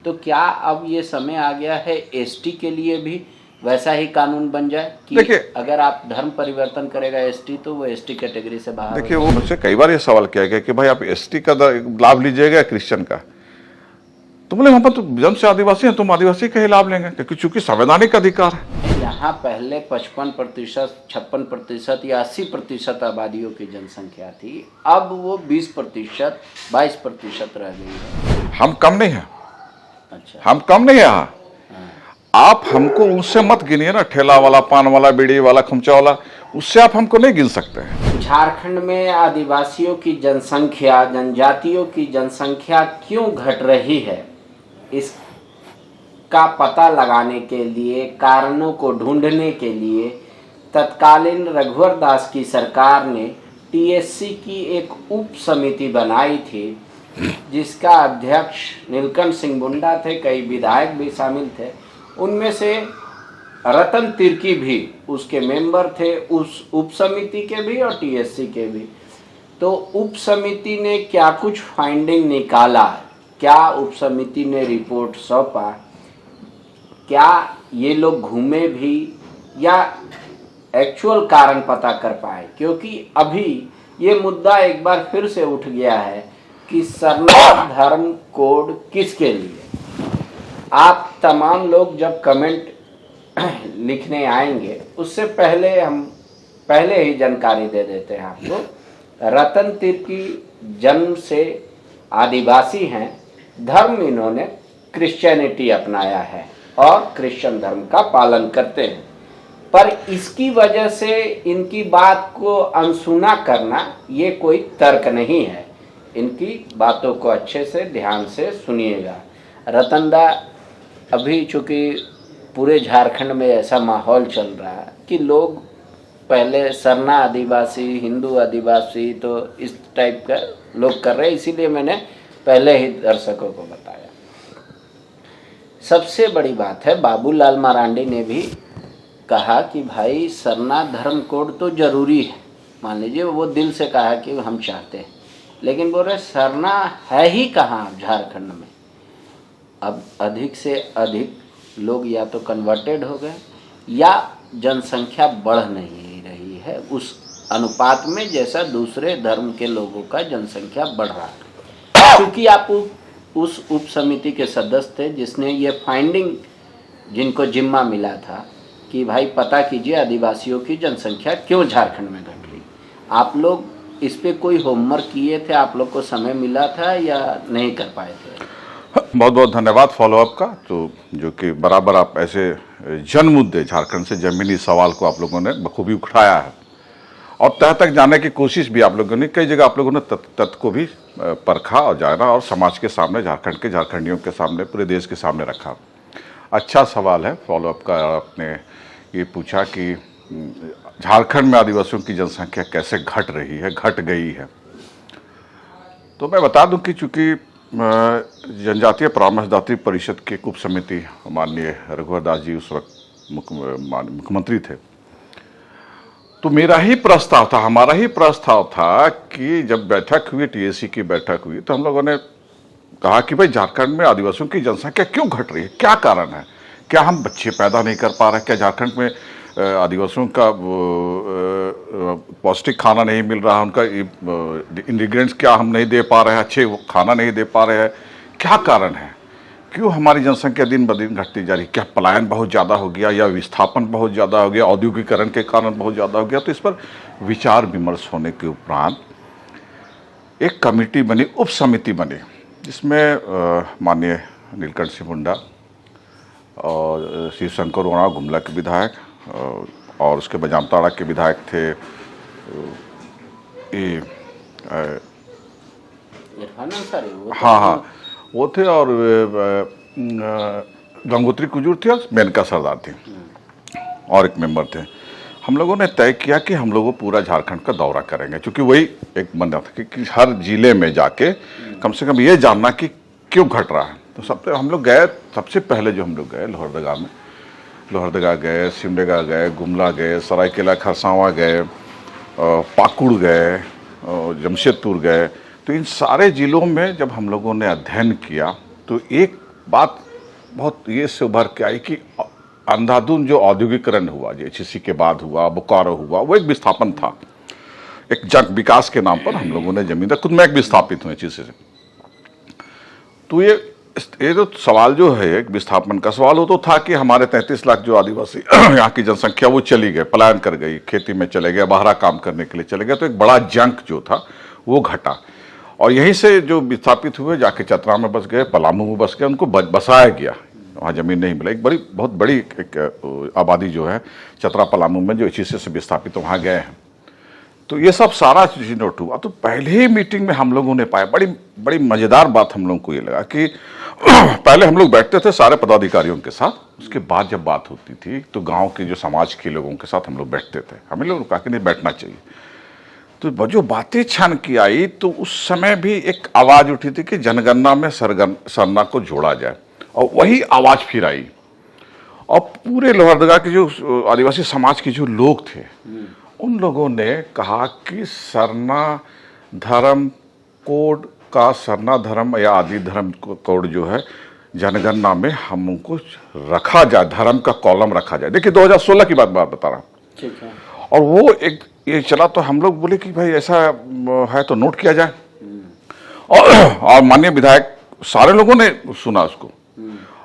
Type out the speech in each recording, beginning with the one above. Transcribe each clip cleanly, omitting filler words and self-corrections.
तो क्या अब ये समय आ गया है एसटी के लिए भी वैसा ही कानून बन जाए कि देखिए, अगर आप धर्म परिवर्तन करेगा एसटी तो वो एसटी कैटेगरी से बाहर हो देखिए वो जाएगा? मुझसे कई बार ये सवाल किया गया कि भाई आप एसटी का लाभ लीजिएगा या क्रिश्चियन का। तो बोले हम तो जन्म से आदिवासी हैं, तुम आदिवासी का ही लाभ लेंगे क्योंकि चूंकि संवैधानिक अधिकार है। यहाँ पहले 55%, 56% या 80% आबादियों की जनसंख्या थी, अब वो 20%, 22% रह गई है। हम कम नहीं है, अच्छा। हम कम नहीं है यहाँ। आप हमको उससे मत गिनिए ना, ठेला वाला, पान वाला, बीड़ी वाला, खुमचा वाला, उससे आप हमको नहीं गिन सकते हैं। झारखंड में आदिवासियों की जनसंख्या, जनजातियों की जनसंख्या क्यों घट रही है, इसका पता लगाने के लिए, कारणों को ढूंढने के लिए तत्कालीन रघुवर दास की सरकार ने टीएससी की एक उप समिति बनाई थी, जिसका अध्यक्ष नीलकंठ सिंह मुंडा थे, कई विधायक भी शामिल थे, उनमें से रतन तिर्की भी उसके मेंबर थे, उस उप समिति के भी और टीएससी के भी। तो उप समिति ने क्या कुछ फाइंडिंग निकाला, क्या उप समिति ने रिपोर्ट सौंपा, क्या ये लोग घूमे भी या एक्चुअल कारण पता कर पाए? क्योंकि अभी ये मुद्दा एक बार फिर से उठ गया है कि सरना धर्म कोड किसके लिए। आप तमाम लोग जब कमेंट लिखने आएंगे उससे पहले हम पहले ही जानकारी दे देते हैं आपको। रतन तिर्की जन्म से आदिवासी हैं, धर्म इन्होंने क्रिश्चियनिटी अपनाया है और क्रिश्चियन धर्म का पालन करते हैं, पर इसकी वजह से इनकी बात को अनसुना करना ये कोई तर्क नहीं है। इनकी बातों को अच्छे से ध्यान से सुनिएगा। रतनदा, अभी चूँकि पूरे झारखंड में ऐसा माहौल चल रहा है कि लोग पहले सरना आदिवासी, हिंदू आदिवासी, तो इस टाइप का लोग कर रहे हैं, इसीलिए मैंने पहले ही दर्शकों को बताया। सबसे बड़ी बात है, बाबूलाल मरांडी ने भी कहा कि भाई सरना धर्म कोड तो जरूरी है, मान लीजिए वो दिल से कहा कि हम चाहते हैं, लेकिन बोल रहे सरना है ही कहाँ झारखंड में। अब अधिक से अधिक लोग या तो कन्वर्टेड हो गए या जनसंख्या बढ़ नहीं रही है उस अनुपात में जैसा दूसरे धर्म के लोगों का जनसंख्या बढ़ रहा है। क्योंकि आप उस उप समिति के सदस्य थे जिसने ये फाइंडिंग, जिनको जिम्मा मिला था कि भाई पता कीजिए आदिवासियों की जनसंख्या क्यों झारखंड में घट रही। आप लोग इस पे कोई होमवर्क किए थे? आप लोग को समय मिला था या नहीं कर पाए थे? बहुत बहुत धन्यवाद फॉलोअप का। तो जो कि बराबर आप ऐसे जन मुद्दे, झारखंड से जमीनी सवाल को आप लोगों ने बखूबी उठाया है और तह तक जाने की कोशिश भी आप लोगों ने, कई जगह आप लोगों ने तथ्य को भी परखा और जाना और समाज के सामने, झारखंड के झारखंडियों के सामने, पूरे देश के सामने रखा। अच्छा सवाल है फॉलोअप का। आपने ये पूछा कि झारखंड में आदिवासियों की जनसंख्या कैसे घट रही है, घट गई है। तो मैं बता दूं कि चूंकि जनजातीय परामर्शदात्री परिषद के उप समिति माननीय रघुवर दास जी उस वक्त मुख्यमंत्री थे, तो मेरा ही प्रस्ताव था, हमारा ही प्रस्ताव था कि जब बैठक हुई, टीएससी की बैठक हुई, तो हम लोगों ने कहा कि भाई झारखंड में आदिवासियों की जनसंख्या क्यों घट रही है, क्या कारण है, क्या हम बच्चे पैदा नहीं कर पा रहे, क्या झारखंड में आदिवासियों का पौष्टिक खाना नहीं मिल रहा, उनका इंग्रेडिएंट्स क्या हम नहीं दे पा रहे हैं, अच्छे खाना नहीं दे पा रहे हैं, क्या कारण है, क्यों हमारी जनसंख्या दिन ब दिन घटती जा रही, क्या पलायन बहुत ज़्यादा हो गया या विस्थापन बहुत ज़्यादा हो गया, औद्योगिकरण के कारण बहुत ज़्यादा हो गया। तो इस पर विचार विमर्श होने के उपरांत एक कमेटी बनी, उप समिति बनी, जिसमें माननीय नीलकंठ सिंह मुंडा और शिव शंकर उरांव गुमला के विधायक और उसके बजामताड़ा के विधायक थे हाँ वो थे, और गंगोत्री कुजूर थी और मेनका सरदार थी और एक मेंबर थे। हम लोगों ने तय किया कि हम लोगों पूरा झारखंड का दौरा करेंगे, क्योंकि वही एक मन था कि हर जिले में जाके कम से कम ये जानना कि क्यों घट रहा है। तो हम लोग गए, सबसे पहले जो हम लोग गए लोहरदगा में, लोहरदगा गए, सिमडेगा गए, गुमला गए, सरायकेला खरसावां गए, पाकुड़ गए, जमशेदपुर गए। तो इन सारे ज़िलों में जब हम लोगों ने अध्ययन किया तो एक बात बहुत ये से उभर के आई कि अंधाधुंध जो औद्योगिकरण हुआ, जो एचईसी के बाद हुआ, बोकारो हुआ, वो एक विस्थापन था, एक जन विकास के नाम पर हम लोगों ने जमीन, खुद मैं एक विस्थापित हूँ एचईसी से। तो ये जो सवाल जो है एक विस्थापन का सवाल, वो तो था कि हमारे 33 लाख जो आदिवासी यहाँ की जनसंख्या वो चली गए, पलायन कर गई, खेती में चले गए, बाहर काम करने के लिए चले गए, तो एक बड़ा जंक जो था वो घटा। और यहीं से जो विस्थापित हुए जाके चतरा में बस गए, पलामू में बस गए, उनको बसाया गया, वहाँ ज़मीन नहीं मिला। एक बहुत बड़ी एक आबादी जो है चतरा पलामू में जो एचईसी से विस्थापित वहाँ गए हैं। तो ये सब सारा चीज नोट हुआ। तो पहले ही मीटिंग में हम लोगों ने पाया, बड़ी बड़ी मजेदार बात हम लोगों को ये लगा कि पहले हम लोग बैठते थे सारे पदाधिकारियों के साथ, उसके बाद जब बात होती थी तो गांव के जो समाज के लोगों के साथ हम लोग बैठते थे। हमें लोग कहा कि नहीं बैठना चाहिए। तो जो बातें छान की आई तो उस समय भी एक आवाज उठी थी कि जनगणना में सरना को जोड़ा जाए, और वही आवाज फिर आई। और पूरे लोहरदगा के जो आदिवासी समाज के जो लोग थे उन लोगों ने कहा कि सरना धर्म कोड का, सरना धर्म या आदि धर्म कोड जो है जनगणना में हमको रखा जाए, धर्म का कॉलम रखा जाए। देखिए 2016 की बात बता रहा हूँ, ठीक है। और वो एक ये चला तो हम लोग बोले कि भाई ऐसा है तो नोट किया जाए। और माननीय विधायक सारे लोगों ने सुना उसको,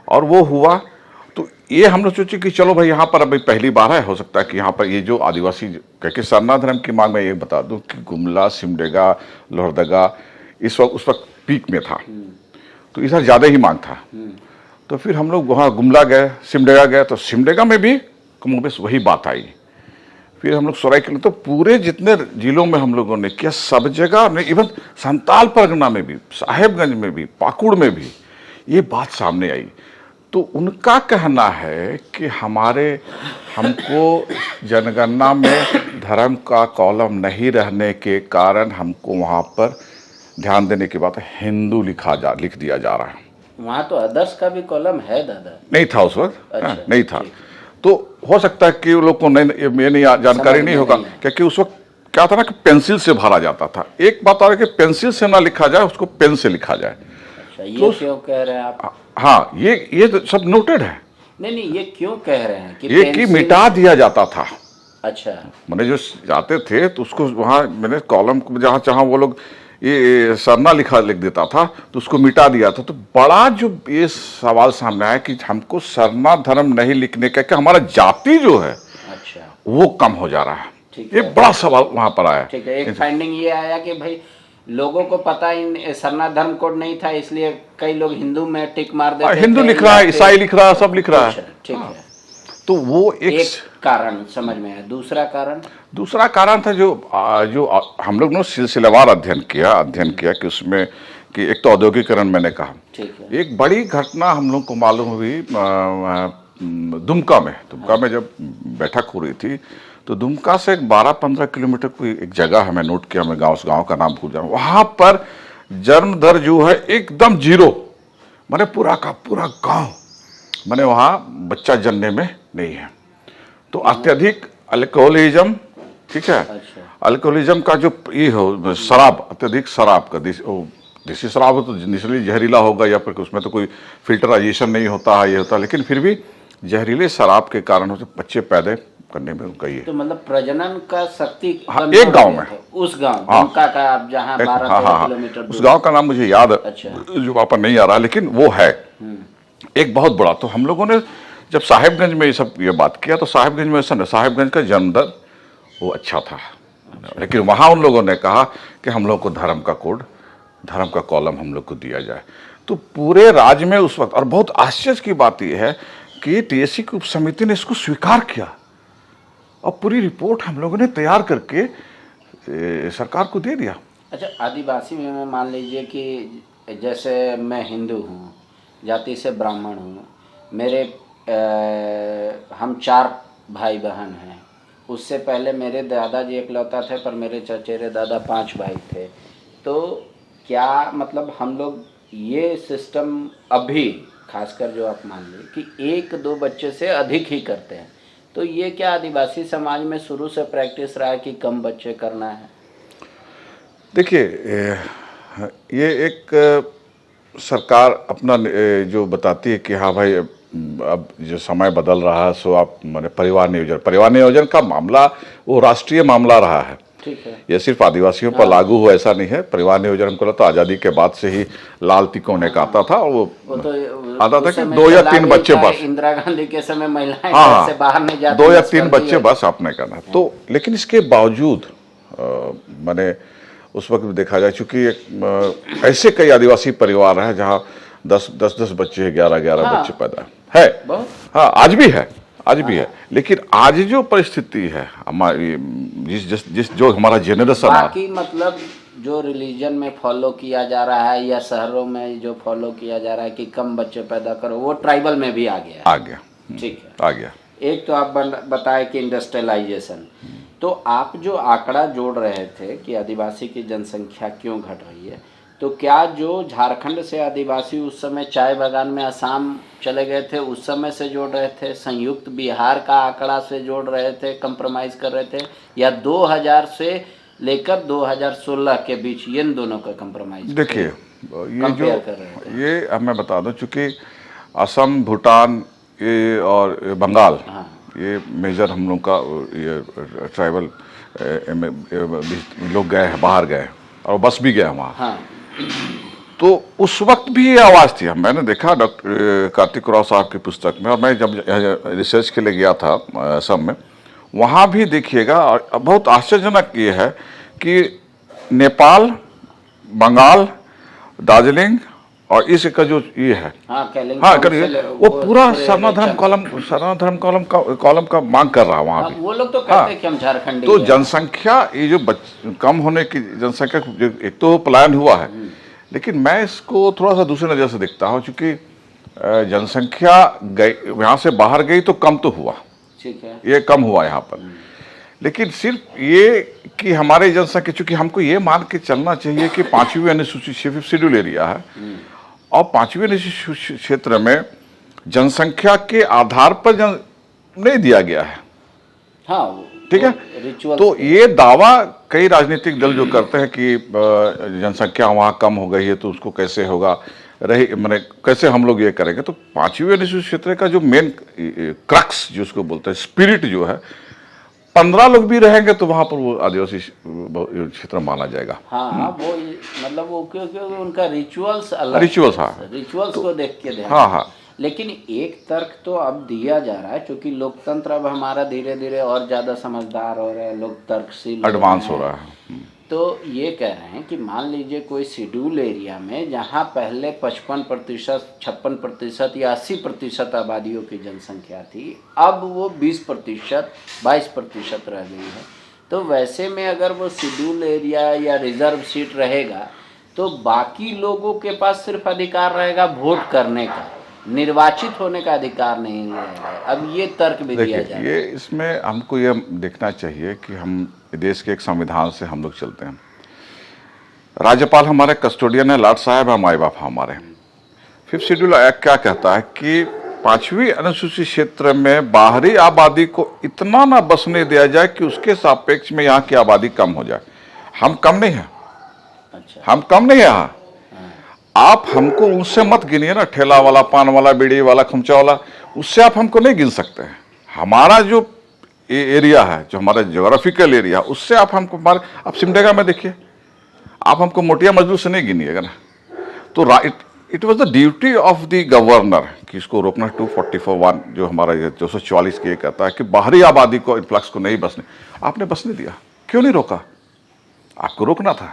और वो हुआ। तो ये हम लोग सोचे कि चलो भाई यहाँ पर अभी पहली बार है, हो सकता है कि यहाँ पर ये जो आदिवासी, क्योंकि सरना धर्म की मांग में ये बता दूं कि गुमला, सिमडेगा, लोहरदगा इस वक्त उस वक्त पीक में था, तो इधर ज़्यादा ही मांग था। तो फिर हम लोग वहाँ गुमला गए, सिमडेगा गए, तो सिमडेगा में भी कमोबेश वही बात आई। फिर हम लोग सरायकेला, तो पूरे जितने जिलों में हम लोगों ने किया, सब जगह नहीं, इवन संताल परगना में भी, साहेबगंज में भी, पाकुड़ में भी ये बात सामने आई। तो उनका कहना है कि हमको जनगणना में धर्म का कॉलम नहीं रहने के कारण हमको वहाँ पर ध्यान देने की बात है, हिंदू लिख दिया जा रहा है। वहाँ तो अदर्स का भी कॉलम है दादा, नहीं था उस वक्त। अच्छा, नहीं था। तो हो सकता है कि वो लोग को ये नहीं जानकारी नहीं होगा, क्योंकि उस वक्त क्या था ना कि पेंसिल से भरा जाता था। एक बात आ रही है कि पेंसिल से ना लिखा जाए, उसको पेन से लिखा जाए। अच्छा, ये क्यों कह रहे हैं आप? हाँ, ये तो सब नोटेड है। नहीं, ये क्यों कह रहे हैं कि ये कि मिटा दिया जाता था। अच्छा, मैंने जो जाते थे तो उसको वहाँ मैंने कॉलम जहाँ जहाँ वो लोग ये सरना लिख देता था तो उसको मिटा दिया था। तो बड़ा जो ये सवाल सामने आया कि हमको सरना धर्म नहीं लिखने का, कि हमारा जाति जो है अच्छा वो कम हो जा रहा है। ठीक ये है, बड़ा सवाल वहाँ पर आया। ठीक है। एक फाइंडिंग ये आया कि भाई लोगों को पता ही सरना धर्म कोड नहीं था, इसलिए कई लोग हिंदू में टिक मार देते थे। हिंदू लिख रहा है, ईसाई लिख रहा है, सब लिख रहा है। ठीक है। तो वो एक कारण समझ में आया। दूसरा कारण था जो हम लोग ने सिलसिलेवार अध्ययन किया कि उसमें कि एक तो औद्योगिकरण मैंने कहा, ठीक है। एक बड़ी घटना हम लोग को मालूम हुई दुमका में जब बैठक हो रही थी, तो दुमका से 12-15 किलोमीटर कोई एक जगह है, मैं नोट किया, मैं उस गांव का नाम भूल जाऊँ, वहां पर जन्म दर जो है एकदम 0, माने पूरा का पूरा गांव, माने वहां बच्चा जन्मने में नहीं है। तो अत्यधिक अल्कोहलिज्म, ठीक है। अच्छा। अल्कोहलिज्म का जो ये हो, शराब, अत्यधिक शराब का, देसी शराब हो तो निश्चित जहरीला होगा, या फिर उसमें तो कोई फिल्टराइजेशन नहीं होता है, ये होता है, लेकिन फिर भी जहरीले शराब के कारण होते बच्चे पैदा करने में उनका ये। तो मतलब प्रजनन का शक्ति एक गांव में, उस गांव दुमका का, आप जहां 12-13 किलोमीटर उस गांव का नाम मुझे याद अच्छा। जो वहां पर नहीं आ रहा, लेकिन वो है एक बहुत बड़ा। तो हम लोगों ने जब साहेबगंज में ये बात किया, तो साहेबगंज में ऐसा, साहेबगंज का जन्म दर वो अच्छा था, लेकिन वहां उन लोगों ने कहा कि हम लोग को धर्म का कोड, धर्म का कॉलम हम लोग को दिया जाए। तो पूरे राज्य में उस वक्त, और बहुत आश्चर्य की बात यह है कि टीएससी की उप समिति ने इसको स्वीकार किया, और पूरी रिपोर्ट हम लोगों ने तैयार करके सरकार को दे दिया। अच्छा, आदिवासी में मान लीजिए कि जैसे मैं हिंदू हूँ, जाति से ब्राह्मण हूँ, मेरे हम 4 भाई बहन हैं। उससे पहले मेरे दादाजी इकलौता थे, पर मेरे चचेरे दादा 5 भाई थे। तो क्या मतलब हम लोग ये सिस्टम अभी, खासकर जो आप मान लीजिए कि 1-2 बच्चे से अधिक ही करते हैं, तो ये क्या आदिवासी समाज में शुरू से प्रैक्टिस रहा है कि कम बच्चे करना है? देखिए, ये एक सरकार अपना जो बताती है कि हाँ भाई अब जो समय बदल रहा है, सो आप मैंने परिवार नियोजन का मामला वो राष्ट्रीय मामला रहा है। ठीक है। ये सिर्फ आदिवासियों पर लागू हो ऐसा नहीं है। परिवार नियोजन हमको लगता है आज़ादी के बाद से ही लाल तिकोने का आता था, वो तो आता था उस कि समय 2 या चला 3 गया बच्चे था, बस। इंदिरा गांधी के समय महिलाएं हाँ, घर से बाहर नहीं जाती, 2 या बस 3 कर बच्चे दी बस आपने करना। तो लेकिन इसके बावजूद मैंने उस वक्त भी देखा जाए, चूंकि ऐसे कई आदिवासी परिवार हैं जहाँ 10 बच्चे, 11 हाँ, बच्चे पैदा है। बहुत। हाँ, आज भी है, आज भी है। लेकिन आज जो परिस्थिति है हमारी, जिस जो हमारा जेनरेशन बाकी मतलब जो रिलीजन में फॉलो किया जा रहा है या शहरों में जो फॉलो किया जा रहा है कि कम बच्चे पैदा करो, वो ट्राइबल में भी आ गया है। आ गया। ठीक है, आ गया। एक तो आप बताए कि इंडस्ट्रियलाइजेशन, तो आप जो आंकड़ा जोड़ रहे थे कि आदिवासी की जनसंख्या क्यों घट रही है, तो क्या जो झारखंड से आदिवासी उस समय चाय बागान में असम चले गए थे उस समय से जोड़ रहे थे, संयुक्त बिहार का आंकड़ा से जोड़ रहे थे, कंप्रोमाइज कर रहे थे, या 2000 से लेकर 2016 के बीच इन दोनों का कंप्रोमाइज? देखिए, ये जो कर रहे थे। ये मैं बता दूं, चूंकि असम, भूटान ये और बंगाल, हाँ, ये मेजर हम लोग का ये ट्राइबल लोग गए हैं, बाहर गए और बस भी गए वहाँ। हाँ, तो उस वक्त भी ये आवाज़ थी। मैंने देखा डॉक्टर कार्तिक राव साहब की पुस्तक में, और मैं जब रिसर्च के लिए गया था असम में, वहाँ भी देखिएगा। और बहुत आश्चर्यजनक ये है कि नेपाल, बंगाल, दार्जिलिंग और इसका जो ये है, हाँ करिए, वो पूरा सर्वधर्म कॉलम का मांग कर रहा है वहाँ भी। वो लोग तो कहते हैं कि हम झारखंडी तो हैं। जनसंख्या, ये जो कम होने की जनसंख्या, जो एक तो पलायन हुआ है, लेकिन मैं इसको थोड़ा सा दूसरे नज़र से देखता हूँ। क्योंकि जनसंख्या गई, यहाँ से बाहर गई तो कम तो हुआ, ठीक है, ये कम हुआ यहाँ पर। लेकिन सिर्फ ये कि हमारे जनसंख्या, चूंकि हमको ये मान के चलना चाहिए कि 5वीं अनुसूचित शेड्यूल एरिया है, और 5वीं अनुसूचित क्षेत्र में जनसंख्या के आधार पर नहीं दिया गया है। हाँ, ठीक है। तो ये दावा कई राजनीतिक दल जो करते हैं कि जनसंख्या वहाँ कम हो गई है तो उसको कैसे होगा, मैंने कैसे हम लोग ये करेंगे। तो 5वीं अनुसूचित क्षेत्र का जो मेन क्रक्स जिसको बोलते हैं, स्पिरिट जो है, 15 लोग भी रहेंगे तो वहां पर वो आदिवासी क्षेत्र माना जाएगा। हाँ, वो मतलब वो क्योंकि उनका रिचुअल्स अलग, रिचुअल्स को देख के ध्यान। हाँ। लेकिन एक तर्क तो अब दिया जा रहा है, क्योंकि लोकतंत्र अब हमारा धीरे धीरे और ज्यादा समझदार हो रहा है, लोग तर्कशील, एडवांस हो रहा है। तो ये कह रहे हैं कि मान लीजिए कोई शेड्यूल एरिया में जहाँ पहले 55%, 56% या 80% आबादियों की जनसंख्या थी, अब वो 20%, 22% रह गई है। तो वैसे में अगर वो शेड्यूल एरिया या रिजर्व सीट रहेगा तो बाकी लोगों के पास सिर्फ अधिकार रहेगा वोट करने का, निर्वाचित होने का अधिकार नहीं रहेगा। अब ये तर्क भी दिया जाए। ये इसमें हमको ये देखना चाहिए कि हम देश के एक संविधान से हम लोग चलते हैं। राज्यपाल हमारे कस्टोडियन है, लॉर्ड साहब है, माई बाप हमारे। 5th शेड्यूल एक्ट क्या कहता है कि 5वीं अनुसूचित क्षेत्र में बाहरी आबादी को इतना ना बसने दिया जाए कि उसके सापेक्ष में यहाँ की आबादी कम हो जाए। हम कम नहीं है। अच्छा। हम कम नहीं है यहाँ। आप हमको उससे मत गिनिए ना, ठेला वाला, पान वाला, बीड़ी वाला, खुमचा वाला, उससे आप हमको नहीं गिन सकते हैं। हमारा जो एरिया है, जो हमारा ज्योग्राफिकल एरिया, उससे आप हमको आप सिमडेगा में देखिए, आप हमको मोटिया मजदूर से नहीं गिनिएगा ना। तो it was the duty of the governor कि इसको रोकना। 244(1) जो हमारा 244 के कहता है कि बाहरी आबादी को, इन्फ्लक्स को नहीं बसने। आपने बसने दिया, क्यों नहीं रोका? आपको रोकना था।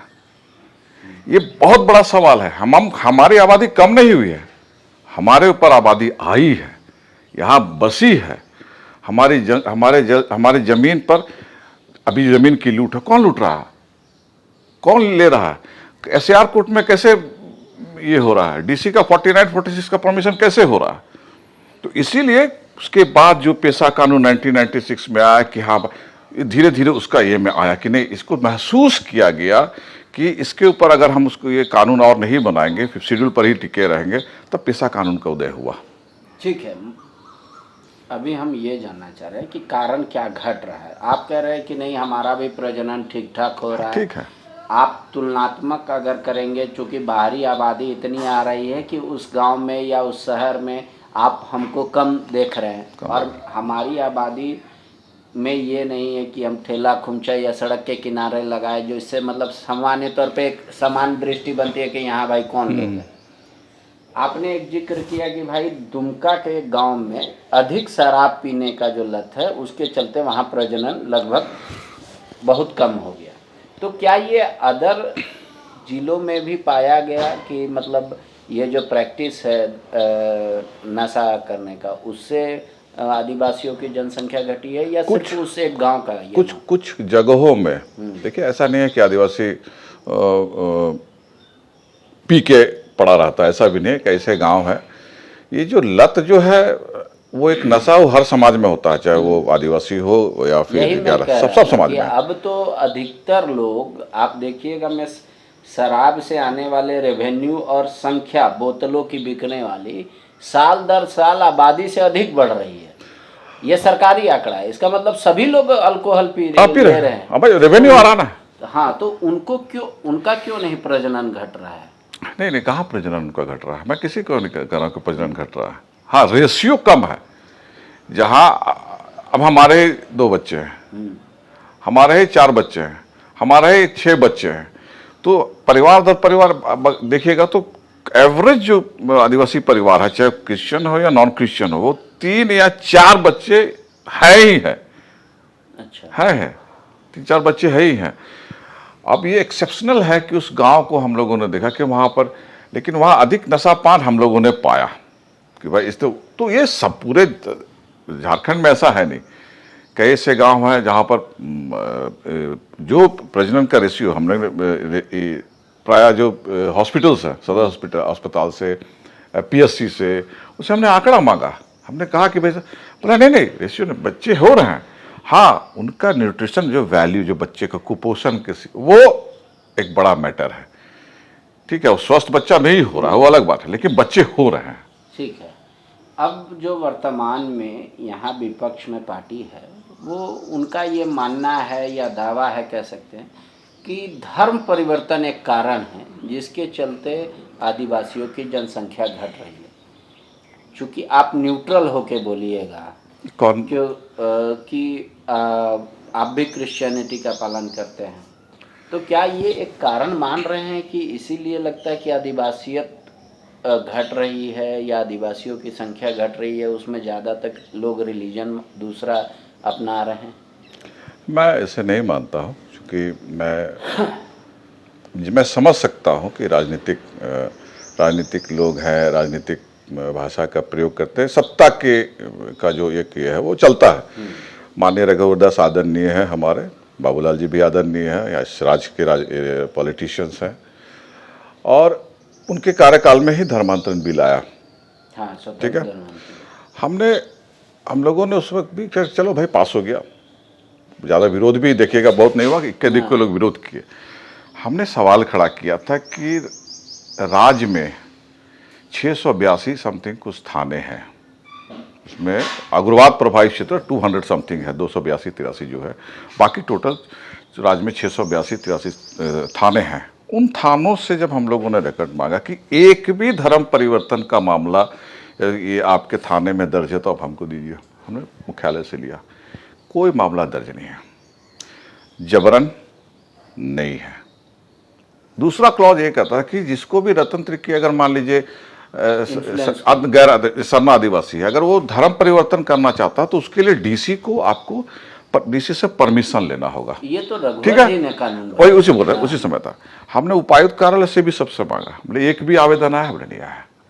ये बहुत बड़ा सवाल है। हमारी आबादी कम नहीं हुई है, हमारे ऊपर आबादी आई है, यहाँ बसी है। हमारे जमीन पर अभी जमीन की लूट है। कौन लूट रहा है? कौन ले रहा है? SAR कोर्ट में कैसे ये हो रहा है? DC का 49-46 का परमिशन कैसे हो रहा है? तो इसीलिए उसके बाद जो पेशा कानून 1996 में आया कि हाँ, धीरे धीरे उसका ये में आया कि नहीं, इसको महसूस किया गया कि इसके ऊपर अगर हम उसको ये कानून और नहीं बनाएंगे, 5th शेड्यूल पर ही टिके रहेंगे, तब पेशा कानून का उदय हुआ। ठीक है, अभी हम ये जानना चाह रहे हैं कि कारण क्या घट रहा है। आप कह रहे हैं कि नहीं, हमारा भी प्रजनन ठीक ठाक हो रहा है। ठीक है। आप तुलनात्मक अगर करेंगे, चूंकि बाहरी आबादी इतनी आ रही है कि उस गांव में या उस शहर में आप हमको कम देख रहे हैं, और हमारी आबादी में ये नहीं है कि हम ठेला खुमचा या सड़क के किनारे लगाए, जो इससे मतलब सामान्य तौर पे एक समान दृष्टि बनती है कि यहाँ भाई कौन लोग है। आपने एक जिक्र किया कि भाई दुमका के गांव में अधिक शराब पीने का जो लत है उसके चलते वहाँ प्रजनन लगभग बहुत कम हो गया। तो क्या ये अदर जिलों में भी पाया गया कि मतलब ये जो प्रैक्टिस है नशा करने का, उससे आदिवासियों की जनसंख्या घटी है या सिर्फ उस एक गांव का? कुछ जगहों में देखिए, ऐसा नहीं है कि आदिवासी पी के पड़ा रहता है, ऐसा भी नहीं है। कैसे गांव है, ये जो लत जो है वो एक नशा वो हर समाज में होता है, चाहे वो आदिवासी हो या फिर सब समाज में। अब तो अधिकतर लोग आप देखिएगा, मैं शराब से आने वाले रेवेन्यू और संख्या बोतलों की बिकने वाली साल दर साल आबादी से अधिक बढ़ रही है। ये सरकारी आंकड़ा है, इसका मतलब सभी लोग अल्कोहल पी रहे हैं। हाँ भाई, रेवेन्यू आ रहा ना। हाँ, तो उनका क्यों नहीं प्रजनन घट रहा है? नहीं, कहाँ प्रजनन उनका घट रहा है? मैं किसी को नहीं कह रहा हूँ कि प्रजनन घट रहा है। हाँ, रेशियो कम है। जहाँ अब हमारे 2 बच्चे हैं, हमारे 4 बच्चे हैं, हमारे 6 बच्चे हैं, तो परिवार दर परिवार देखिएगा तो एवरेज जो आदिवासी परिवार है, चाहे क्रिश्चियन हो या नॉन क्रिश्चियन हो, वो 3 या 4 बच्चे है ही है। अच्छा, है 3-4 बच्चे है ही हैं। अब ये एक्सेप्शनल है कि उस गांव को हम लोगों ने देखा कि वहां पर, लेकिन वहां अधिक नशापान हम लोगों ने पाया कि भाई तो ये सब पूरे झारखंड में ऐसा है नहीं। कई ऐसे गांव हैं जहां पर जो प्रजनन का रेशियो हमने प्राय जो हॉस्पिटल्स हैं, सदर अस्पताल से, पीएससी से, उसे हमने आंकड़ा मांगा। हमने कहा कि भाई, बोला नहीं रेशियो नहीं, बच्चे हो रहे हैं। हाँ, उनका न्यूट्रिशन जो वैल्यू, जो बच्चे का कुपोषण के, वो एक बड़ा मैटर है। ठीक है, वो स्वस्थ बच्चा नहीं हो रहा है वो अलग बात है, लेकिन बच्चे हो रहे हैं। ठीक है। अब जो वर्तमान में यहाँ विपक्ष में पार्टी है, वो उनका ये मानना है या दावा है, कह सकते हैं, कि धर्म परिवर्तन एक कारण है जिसके चलते आदिवासियों की जनसंख्या घट रही है। चूँकि आप न्यूट्रल होके बोलिएगा, कौन क्यों कि आप भी क्रिश्चियनिटी का पालन करते हैं, तो क्या ये एक कारण मान रहे हैं कि इसीलिए लगता है कि आदिवासियत घट रही है या आदिवासियों की संख्या घट रही है, उसमें ज़्यादा तक लोग रिलीजन दूसरा अपना रहे हैं? मैं ऐसे नहीं मानता हूँ, क्योंकि मैं समझ सकता हूँ कि राजनीतिक लोग हैं, राजनीतिक भाषा का प्रयोग करते हैं, सत्ता का जो ये किया है वो चलता है। माननीय रघुवर दास आदरणीय है, हमारे बाबूलाल जी भी आदरणीय है, या राज्य के पॉलिटिशियंस हैं, और उनके कार्यकाल में ही धर्मांतरण बिल आया। हाँ, ठीक है, हम लोगों ने उस वक्त भी चलो भाई पास हो गया, ज़्यादा विरोध भी देखिएगा बहुत नहीं हुआ कि इक्के दुक्के लोग विरोध किए। हमने सवाल खड़ा किया था कि राज्य में 682 समथिंग कुछ थाने हैं, उसमें उग्रवाद प्रभावित क्षेत्र 200 समथिंग है, 282-83 जो है, बाकी टोटल राज्य में 682-83 थाने हैं। उन थानों से जब हम लोगों ने रिकॉर्ड मांगा कि एक भी धर्म परिवर्तन का मामला ये आपके थाने में दर्ज है तो आप हमको दीजिए, हमने मुख्यालय से लिया, कोई मामला दर्ज नहीं है, जबरन नहीं है। दूसरा क्लॉज ये कहता है कि जिसको भी रतन त्रिकी, अगर मान लीजिए गैर सरना आदिवासी है, अगर वो धर्म परिवर्तन करना चाहता है तो उसके लिए डीसी को आपको डीसी से परमिशन लेना होगा। ये तो ठीक है, वही उसी बोल रहे हैं, उसी समय था। हमने उपायुक्त कार्यालय से भी सबसे मांगा, बोले एक भी आवेदन आया? बोले नहीं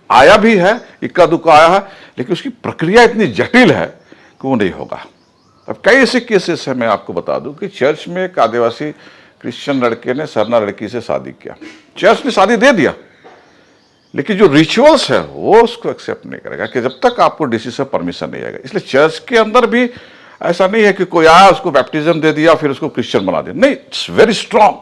आया भी है, इक्का दुक्का आया है, लेकिन उसकी प्रक्रिया इतनी जटिल है कि वो नहीं होगा। अब कई ऐसे केसेस है, मैं आपको बता दूं कि चर्च में एक आदिवासी क्रिश्चियन लड़के ने सरना लड़की से शादी किया, चर्च ने शादी दे दिया, लेकिन जो रिचुअल्स है वो उसको एक्सेप्ट नहीं करेगा कि जब तक आपको डीसी से परमिशन नहीं आएगा। इसलिए चर्च के अंदर भी ऐसा नहीं है कि कोई आया उसको बैप्टिज्म दे दिया फिर उसको क्रिश्चियन बना दिया, नहीं, इट्स वेरी स्ट्रांग।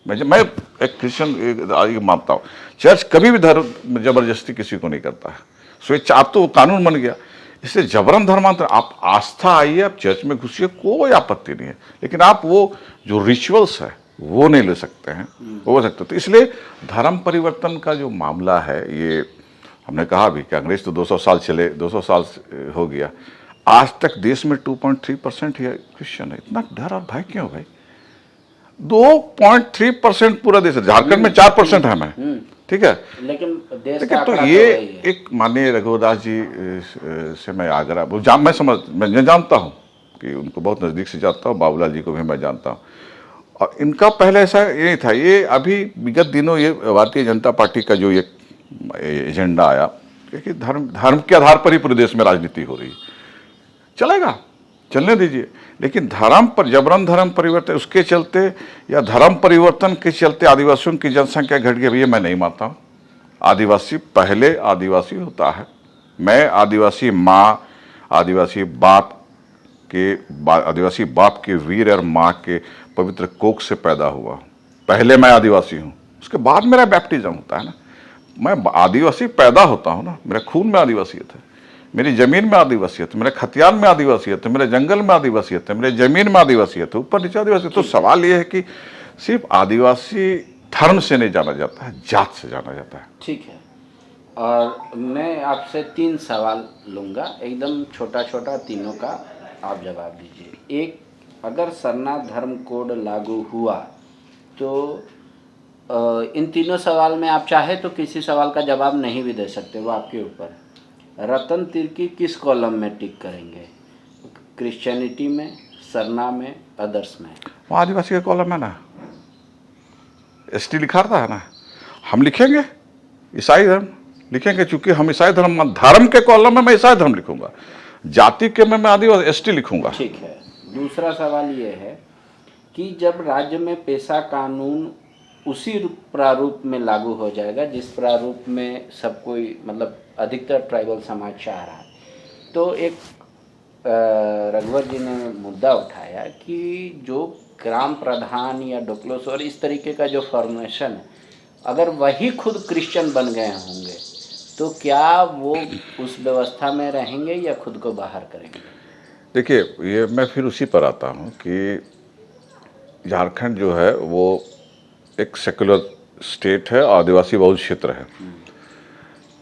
मैं एक क्रिश्चियन मानता हूँ, चर्च कभी भी धर्म जबरदस्ती किसी को नहीं करता है, स्वेच्छा, आप तो कानून बन गया। इसलिए जबरन धर्मांतर, आप आस्था आइए, आप चर्च में घुसिए, कोई आपत्ति नहीं है, लेकिन आप वो जो रिचुअल्स है वो नहीं ले सकते हैं, वो हो सकते। तो इसलिए धर्म परिवर्तन का जो मामला है, ये हमने कहा भी कि अंग्रेज तो 200 साल चले, 200 साल हो गया, आज तक देश में 2.3% ही क्रिश्चियन है। इतना डर और भय क्यों भाई? 2.3% पूरा देश है, झारखंड में 4% है, मैं ठीक है, लेकिन देश देखिए का तो आंकड़ा ये वही है। एक माननीय रघुवरदास जी से मैं आग्रह, मैं जानता हूँ कि उनको बहुत नज़दीक से जानता हूँ, बाबूलाल जी को भी मैं जानता हूँ, और इनका पहले ऐसा ये था, ये अभी विगत दिनों ये भारतीय जनता पार्टी का जो एक एजेंडा आया कि धर्म के आधार पर ही पूरे देश में राजनीति हो रही है, चलेगा, चलने दीजिए, लेकिन धर्म पर जबरन धर्म परिवर्तन उसके चलते या धर्म परिवर्तन के चलते आदिवासियों की जनसंख्या घट गई, भैया मैं नहीं मानता हूँ। आदिवासी पहले आदिवासी होता है। मैं आदिवासी माँ, आदिवासी बाप के वीर और माँ के पवित्र कोख से पैदा हुआ। पहले मैं आदिवासी हूँ, उसके बाद मेरा बैप्टिज्म होता है ना। मैं आदिवासी पैदा होता हूँ ना, मेरे खून में आदिवासियत है, मेरी जमीन में आदिवासियत है, मेरे खतियान में आदिवासियत है, मेरे जंगल में आदिवासियत है, मेरे जमीन में आदिवासियत है, ऊपर नीचे आदिवासी। तो सवाल ये है कि सिर्फ आदिवासी धर्म से नहीं जाना जाता है, जात से जाना जाता है। ठीक है, और मैं आपसे 3 सवाल लूँगा, एकदम छोटा छोटा, तीनों का आप जवाब दीजिए। एक, अगर सरना धर्म कोड लागू हुआ तो इन तीनों सवाल में आप चाहे तो किसी सवाल का जवाब नहीं भी दे सकते, वो आपके ऊपर। रतन तिर्की किस कॉलम में टिक करेंगे? क्रिश्चियनिटी में, सरना में, अदर्स में? वो आदिवासी का कॉलम है ना, एसटी लिखा रहता है ना, हम लिखेंगे ईसाई धर्म लिखेंगे, चूंकि हम ईसाई धर्म के कॉलम में मैं ईसाई धर्म लिखूंगा, जाति के में मैं आदिवासी एसटी लिखूंगा। ठीक है। दूसरा सवाल ये है कि जब राज्य में पेशा कानून उसी प्रारूप में लागू हो जाएगा जिस प्रारूप में सब कोई, मतलब अधिकतर ट्राइबल समाज चाह रहा है, तो एक रघुवर जी ने मुद्दा उठाया कि जो ग्राम प्रधान या डोकलोस और इस तरीके का जो फॉर्मेशन है, अगर वही खुद क्रिश्चियन बन गए होंगे तो क्या वो उस व्यवस्था में रहेंगे या खुद को बाहर करेंगे? देखिए, ये मैं फिर उसी पर आता हूँ कि झारखंड जो है वो एक सेकुलर स्टेट है, आदिवासी बहुल क्षेत्र है।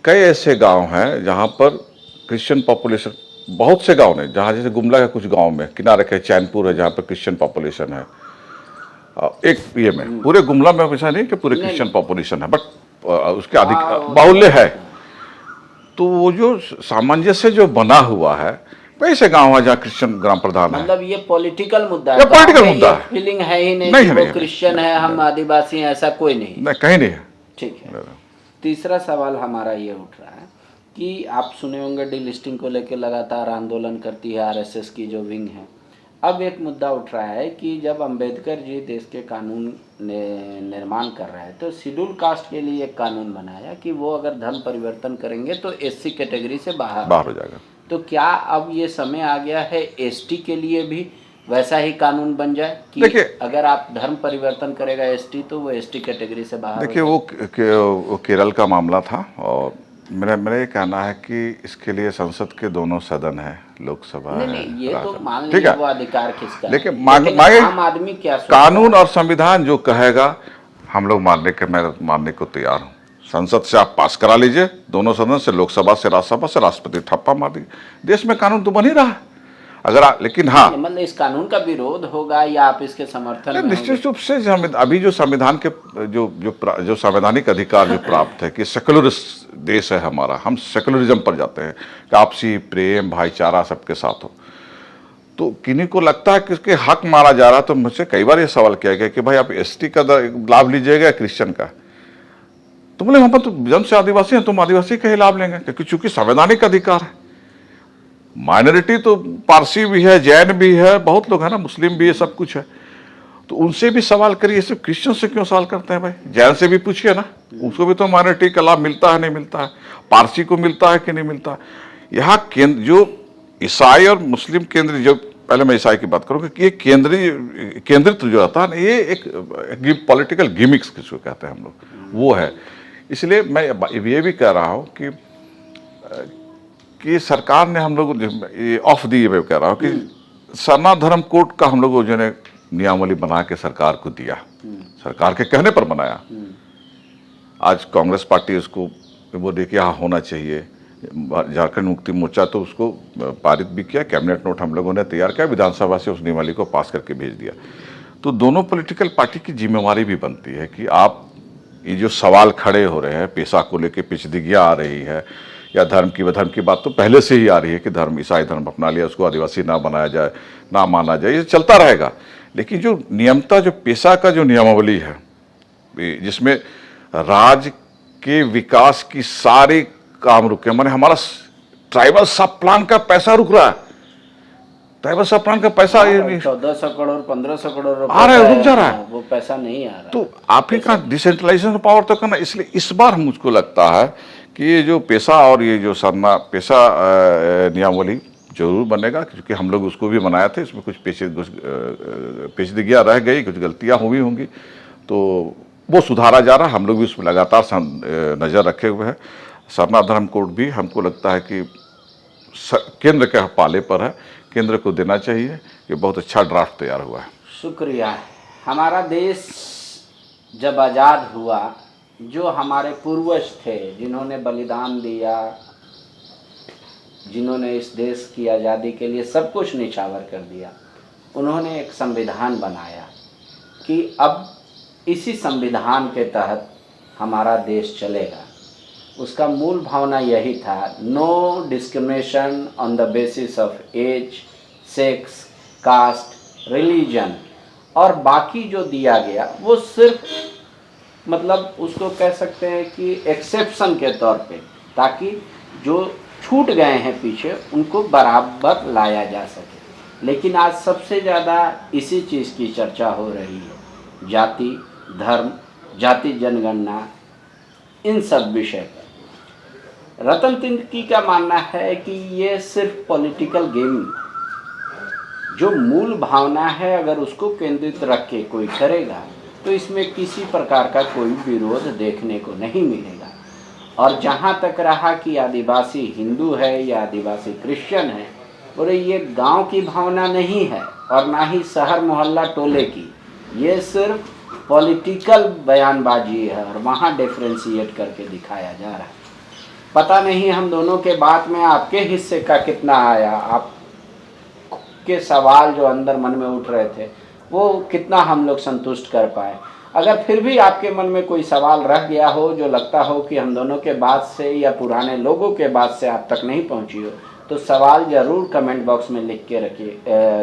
कई ऐसे गांव हैं जहां पर क्रिश्चियन पॉपुलेशन, बहुत से गांव नहीं, जहां जैसे गुमला के कुछ गांव में किनारे के चैनपुर है जहां पर क्रिश्चियन पॉपुलेशन है। एक ये में पूरे गुमला में ऐसा नहीं कि पूरे क्रिश्चियन पॉपुलेशन है, बट उसके अधिक बाहुल्य है। तो वो जो सामंजस्य जो बना हुआ है, वैसे गांव है जहाँ क्रिश्चियन ग्राम प्रधान है। मतलब ये पॉलिटिकल मुद्दा है, पॉलिटिकल मुद्दा है, फीलिंग है ही नहीं, नहीं, कि नहीं, वो क्रिश्चियन है, हम आदिवासी हैं, ऐसा कोई नहीं। कहीं नहीं है। ठीक है। तीसरा सवाल हमारा ये उठ रहा है कि आप सुने होंगे डीलिस्टिंग को लेकर लगातार आंदोलन करती है आरएसएस की जो विंग है। अब एक मुद्दा उठ रहा है कि जब अंबेडकर जी देश के कानून निर्माण कर रहे हैं तो शेड्यूल कास्ट के लिए एक कानून बनाया कि वो अगर धर्म परिवर्तन करेंगे तो एससी कैटेगरी से बाहर हो जाएगा। तो क्या अब ये समय आ गया है एसटी के लिए भी वैसा ही कानून बन जाए कि अगर आप धर्म परिवर्तन करेगा एसटी तो वो एसटी कैटेगरी से बाहर? देखिए, वो केरल का मामला था, और मेरा ये कहना है कि इसके लिए संसद के दोनों सदन है, लोकसभा है, ये तो मान लीजिए वो अधिकार किसका है, लेकिन आम आदमी क्या कानून और संविधान जो कहेगा हम लोग मानने को तैयार हूँ। संसद से आप पास करा लीजिए, दोनों सदन से, लोकसभा से, राज्यसभा से, राष्ट्रपति ठप्पा मार दीजिए, देश में कानून तो बन ही रहा है। लेकिन हाँ, मतलब इस कानून का विरोध होगा या आप इसके समर्थन में? निश्चित रूप से अभी जो संविधान के जो संवैधानिक अधिकार जो प्राप्त है कि सेकुलर देश है हमारा, हम सेकुलरिज्म पर जाते हैं कि आपसी प्रेम भाईचारा सबके साथ हो, तो किन्हीं को लगता है कि इसके हक मारा जा रहा है। तो मुझसे कई बार ये सवाल किया गया कि भाई आप एसटी का लाभ लीजिएगा क्रिश्चियन का? तो बोले हम तो जन्म से आदिवासी हैं, तुम आदिवासी का ही लाभ लेंगे, क्योंकि चूंकि संवैधानिक अधिकार है। माइनॉरिटी तो पारसी भी है, जैन भी है, बहुत लोग हैं ना, मुस्लिम भी है, सब कुछ है। तो उनसे भी सवाल करिए, सिर्फ क्रिश्चियन से क्यों सवाल करते हैं भाई? जैन से भी पूछिए ना, उसको भी तो माइनॉरिटी का लाभ मिलता है नहीं मिलता है, पारसी को मिलता है कि नहीं मिलता है। यहाँ जो ईसाई और मुस्लिम केंद्रीय, जो पहले मैं ईसाई की बात करूँ कि ये केंद्रित जो रहता है ना, ये एक पॉलिटिकल गिमिक्स जिसको कहते हैं हम लोग, वो है। इसलिए मैं ये भी कह रहा हूँ कि सरकार ने हम लोग ऑफ दी, मैं कह रहा हूँ कि सरना धर्म कोड का हम लोग जो है नियमावली बना के सरकार को दिया, सरकार के कहने पर बनाया। आज कांग्रेस पार्टी उसको वो देखिए हाँ होना चाहिए, झारखंड मुक्ति मोर्चा तो उसको पारित भी किया, कैबिनेट नोट हम लोगों ने तैयार किया, विधानसभा से उस नियमावली को पास करके भेज दिया। तो दोनों पॉलिटिकल पार्टी की जिम्मेवारी भी बनती है कि आप ये जो सवाल खड़े हो रहे हैं, पेशा को लेकर पेचीदगियाँ आ रही है या धर्म की बात तो पहले से ही आ रही है कि धर्म ईसाई धर्म अपना लिया, उसको आदिवासी ना बनाया जाए, ना माना जाए, ये चलता रहेगा। लेकिन जो नियमता, जो पेशा का जो नियमावली है, जिसमें राज्य के विकास की सारे काम रुके, माने हमारा ट्राइबल सब प्लान का पैसा रुक रहा है, ट्राइबल सब प्लान का पैसा 1400 करोड़ 1500 करोड़ आ रहा है, रुक जा रहा है, वो पैसा नहीं आ रहा। तो आप ही का डिसेंट्रलाइजेशन पावर तो करना। इसलिए इस बार मुझको लगता है कि ये जो पेशा और ये जो सरना पेशा नियमावली जरूर बनेगा, क्योंकि हम लोग उसको भी बनाए थे, इसमें कुछ पेचीदगियाँ रह गई, कुछ गलतियाँ हुई होंगी, तो वो सुधारा जा रहा है। हम लोग भी उसमें लगातार नज़र रखे हुए हैं। सरना धर्म कोड भी हमको लगता है कि केंद्र के पाले पर है, केंद्र को देना चाहिए। ये बहुत अच्छा ड्राफ्ट तैयार हुआ है। शुक्रिया। हमारा देश जब आज़ाद हुआ, जो हमारे पूर्वज थे जिन्होंने बलिदान दिया, जिन्होंने इस देश की आज़ादी के लिए सब कुछ निछावर कर दिया, उन्होंने एक संविधान बनाया कि अब इसी संविधान के तहत हमारा देश चलेगा। उसका मूल भावना यही था, no discrimination on the basis of age, sex, caste, religion, और बाकी जो दिया गया वो सिर्फ मतलब उसको कह सकते हैं कि एक्सेप्शन के तौर पे, ताकि जो छूट गए हैं पीछे उनको बराबर लाया जा सके। लेकिन आज सबसे ज़्यादा इसी चीज़ की चर्चा हो रही है, जाति, धर्म, जाति जनगणना, इन सब विषय पर। रतन तिर्की का मानना है कि ये सिर्फ पॉलिटिकल गेम, जो मूल भावना है अगर उसको केंद्रित रख के कोई करेगा तो इसमें किसी प्रकार का कोई विरोध देखने को नहीं मिलेगा। और जहाँ तक रहा कि आदिवासी हिंदू है या आदिवासी क्रिश्चियन है, और ये गांव की भावना नहीं है और ना ही शहर मोहल्ला टोले की, ये सिर्फ पॉलिटिकल बयानबाजी है और वहाँ डिफ्रेंशिएट करके दिखाया जा रहा है। पता नहीं हम दोनों के बात में आपके हिस्से का कितना आया, आपके सवाल जो अंदर मन में उठ रहे थे वो कितना हम लोग संतुष्ट कर पाए। अगर फिर भी आपके मन में कोई सवाल रह गया हो जो लगता हो कि हम दोनों के बात से या पुराने लोगों के बात से आप तक नहीं पहुंची हो, तो सवाल ज़रूर कमेंट बॉक्स में लिख के रखिए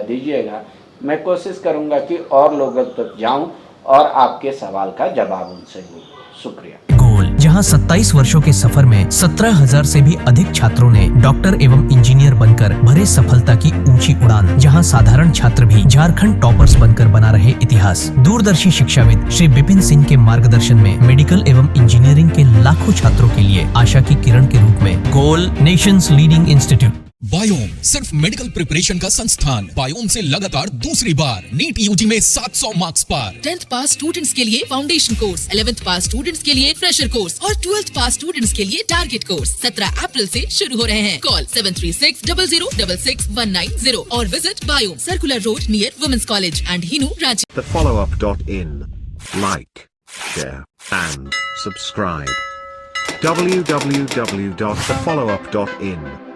दीजिएगा। मैं कोशिश करूंगा कि और लोगों तक जाऊं और आपके सवाल का जवाब उनसे लूं। शुक्रिया। गोल, जहां 27 वर्षों के सफर में 17,000 से भी अधिक छात्रों ने डॉक्टर एवं इंजीनियर बनकर भरे सफलता की ऊंची उड़ान, जहां साधारण छात्र भी झारखंड टॉपर्स बनकर बना रहे इतिहास। दूरदर्शी शिक्षाविद श्री विपिन सिंह के मार्गदर्शन में मेडिकल एवं इंजीनियरिंग के लाखों छात्रों के लिए आशा की किरण के रूप में गोल, नेशंस लीडिंग इंस्टीट्यूट। बायोम सिर्फ मेडिकल प्रिपरेशन का संस्थान। बायोम से लगातार दूसरी बार नीट यूजी में 700 मार्क्स पार। 10th पास स्टूडेंट्स के लिए फाउंडेशन कोर्स, 11th पास स्टूडेंट्स के लिए फ्रेशर कोर्स और 12th पास स्टूडेंट्स के लिए टारगेट कोर्स 17 अप्रैल से शुरू हो रहे हैं। कॉल 7360066190 और विजिट बायोम, circular road near women's college and Hinoo, Ranchi. thefollowup.in. Like, share and subscribe. www.thefollowup.in